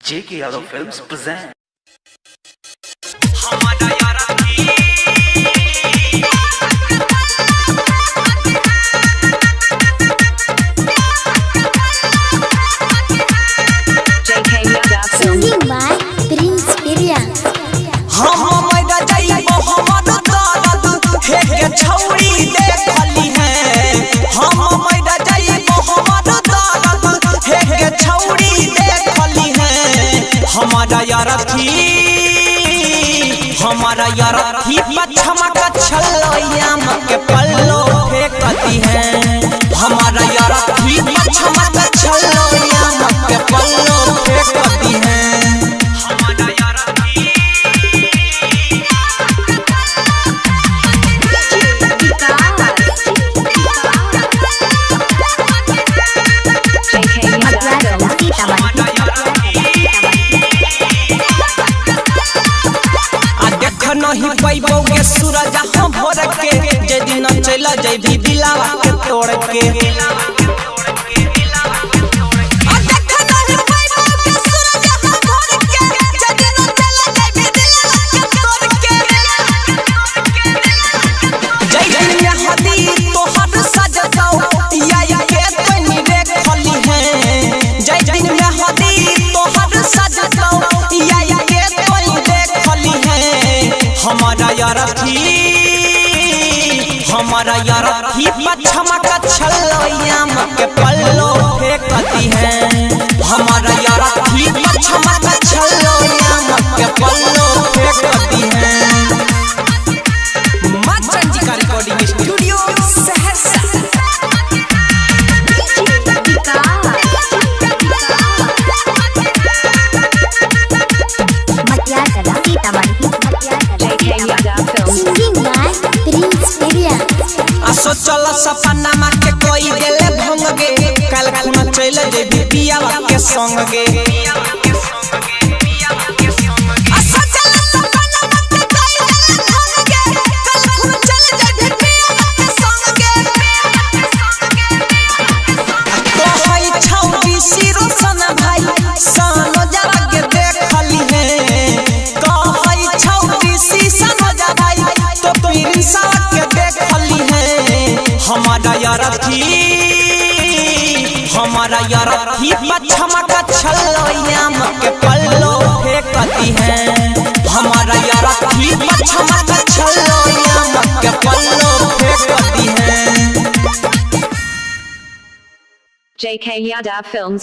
JK Yadav Films present. Singing by Prince Pirya. हमारा यारथी पछमा का छलैया के पल्लो फेंकती है। हमारा यारथी पछमा का छलैया के पल्लो फेंकती है। नहीं पैबोगे सूरज हम भोर के जे दिन चला जैबी दिलावा के तोड़ के। हमारा यारथी पछमा का छलैया के पल्लो फेंकती है। हमारा यारथी पछमा का छलैया के पल्लो फेंकती है। मां चंदिका रिकॉर्डिंग स्टूडियो सहरसा। सोचल सपना मा के कोई देले भंग गे कल खुना चले जेबी पियावा के संग गे। सोचल सपना मा के कोई देले भंग गे कल खुना चले जेबी पियावा के संग गे। तो हई छौरी सिरो सन भाई सानो जरा के देखली है। तो हई छौरी सी सानो जा भाई तो प्रिंसा के देखली है। हमारा यारथी पछमा का छलैया के पल्लो फेंकती है। हमारा यारथी पछमा का छलैया के पल्लो फेंकती है। JK Yadav Films